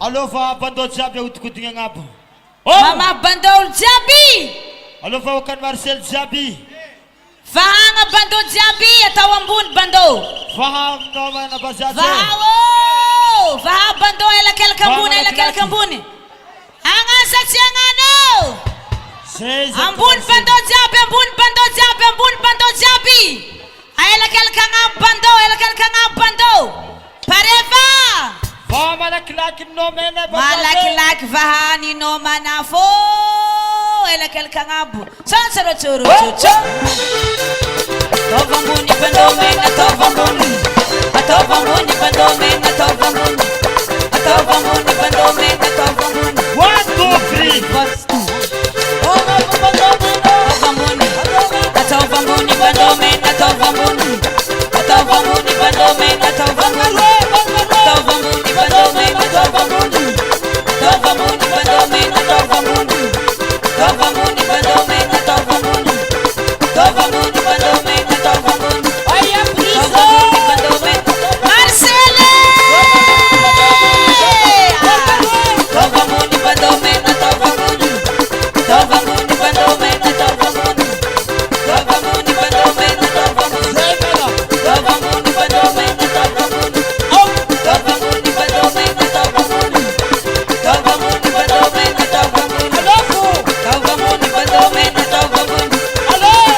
Alô, vá bandou Jabi o tucutinha ngabo. Mama bandou Jabi. Alô, vá o can Marcel Jabi. Vahanga bandou Jabi atau ambun bandou. Vaham noma na bazate. Vahawo. Vahang bandou ela kel kambuni. Anga saciangano. Ambun bandou Jabi, ambun bandou Jabi. Ela kel kangab bandou. Pareva. Vah malak-lak no mena bazate. Malak-lak vahani no manafo. Ela kel kangabu. Sansaro churu. Tovambuni bandomena tovambuni. Atovambuni bandomena tovambuni. Atovambuni bandomena tovambuni. 1, 2, 3. Tovambuni. Atovambuni bandomena tovambuni. Atovambuni bandomena tovambuni. Atovambuni bandomena tovambuni. Atovambuni bandomena tovambuni. Tovambuni bandomena tovambuni. Tovambuni bandomena tovambuni. Olha prisa. Tovambuni bandomena Marcele. Tovambuni bandomena tovambuni. Tovambuni bandomena tovambuni. Tovambuni bandomena tovambuni. Tovambuni bandomena tovambuni. Tovambuni bandomena tovambuni. Tovambuni bandomena tovambuni. Tovambuni bandomena tovambuni.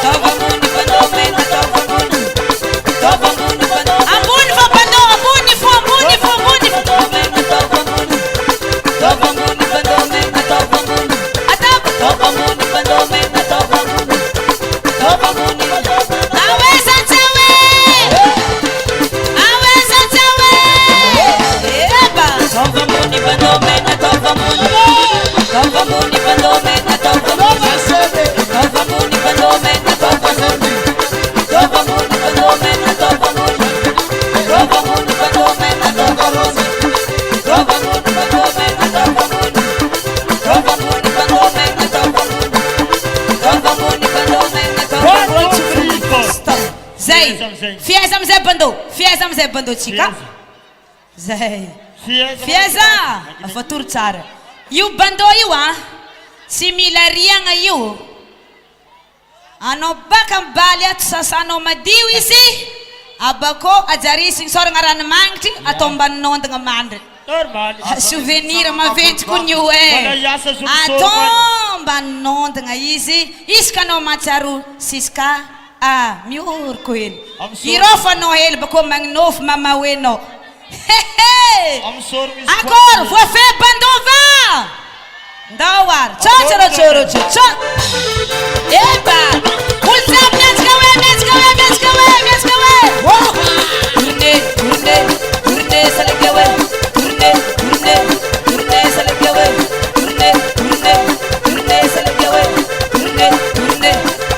Tovambuni bandomena tovambuni. Tovambuni bandomena ambuni va bandou, ambuni va bandomena tovambuni. Tovambuni bandomena tovambuni. Atap tovambuni bandomena tovambuni. Tovambuni aweza chawe. Aweza chawe. Eba tovambuni bandomena tovambuni. Tovambuni bandomena tovambuni. Tovambuni bandomena tovambuni. Tovambuni bandomena tovambuni. Tovambuni bandomena tovambuni. Tovambuni bandomena tovambuni. Tovambuni bandomena tovambuni. Tovambuni bandomena tovambuni. Stop. Zay. Fieza mzee bandou chika. Zay. Fieza. Afatur tsara. You bandou you similaria nga you. Ano bakang baliat sa sano madiw isi. Abako ajari sing sor ngaran mangti atomban non nga mandre. Normal. Souvenir ma vent kunyu atomban non nga isi. Iska no macharu siska miur kuin. Irofa no hel bako mangnof mama weno. I'm sorry. Agora, vou fer bandova. Dawar, choro. Epa, ulzam let's go. Turne salgewe.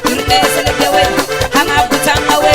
Turne salgewe. Hanga butangawe.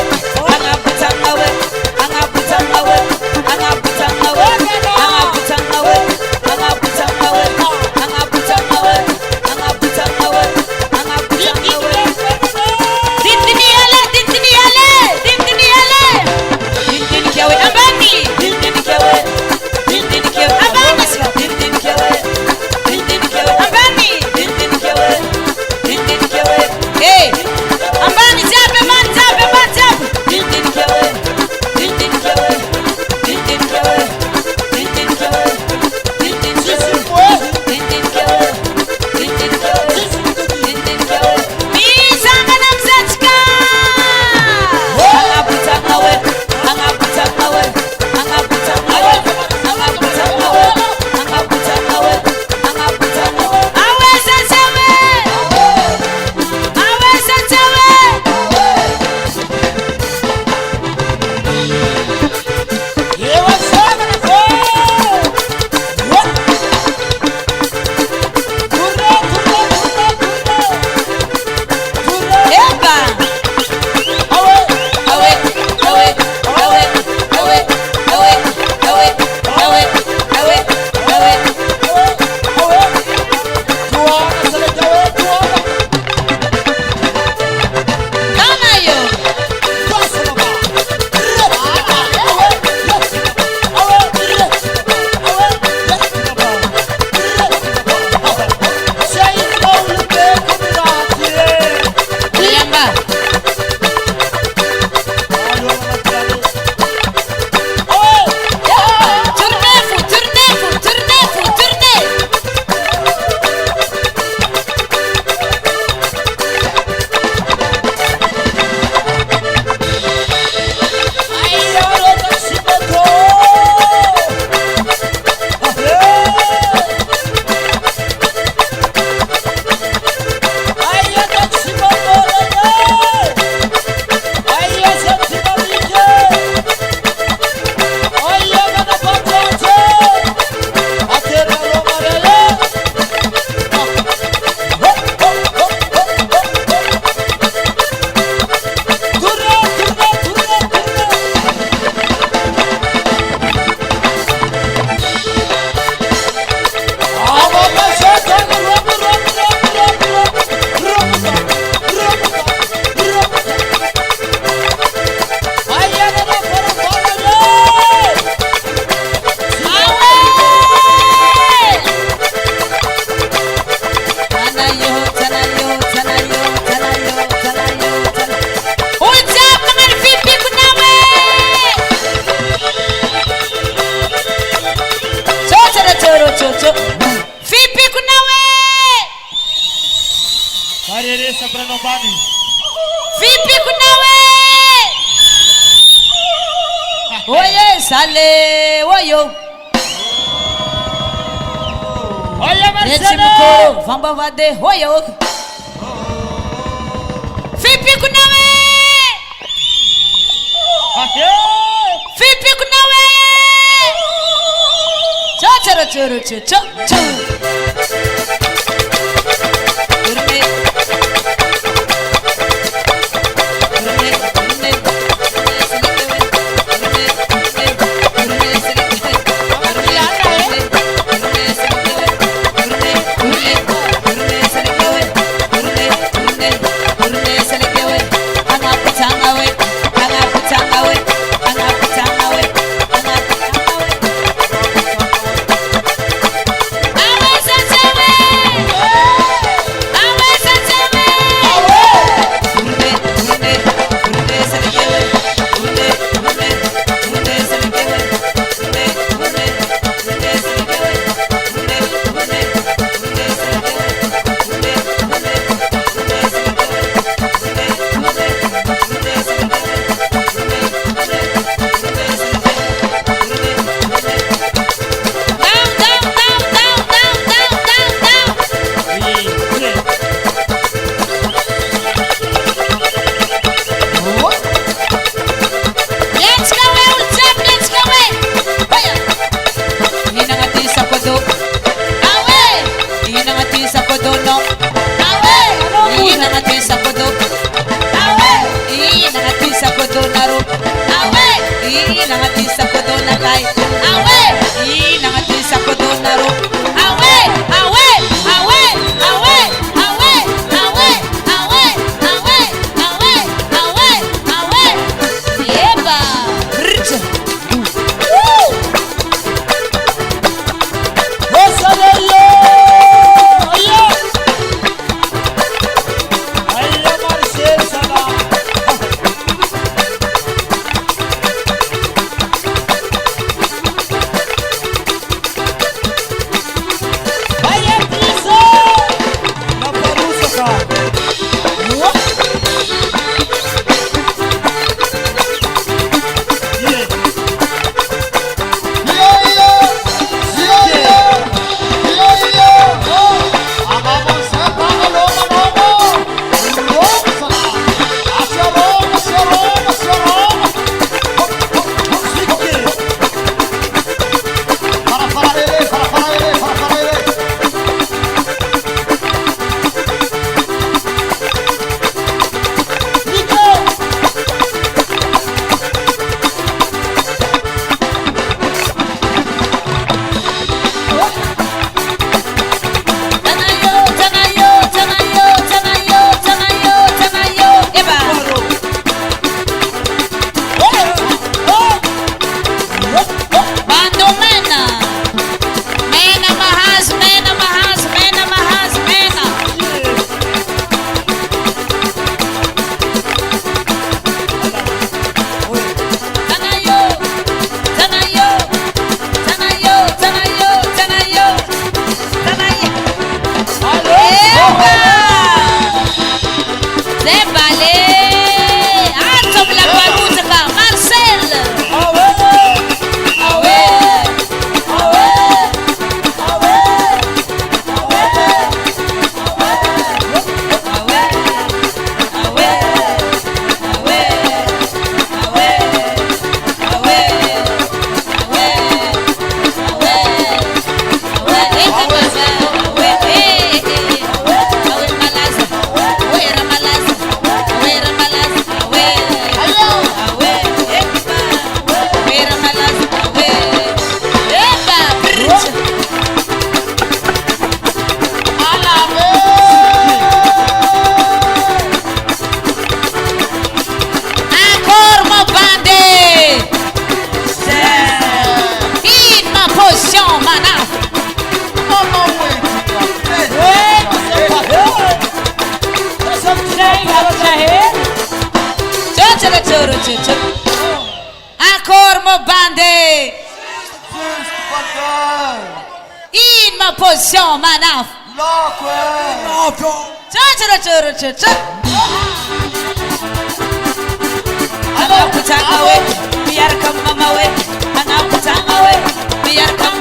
Vipi kuna we? Kareresa Branombani. Vipi kuna we? Oye sale oyo. Oye Eti Marcelo. mkoro vamba vade oyo. Vipi kuna we? Vipi kuna we? Choro choro choro choro. Awe position manaf. Loko. Cha. Ana kutanga we, biar kam mama we. Ana kutanga we, biar kam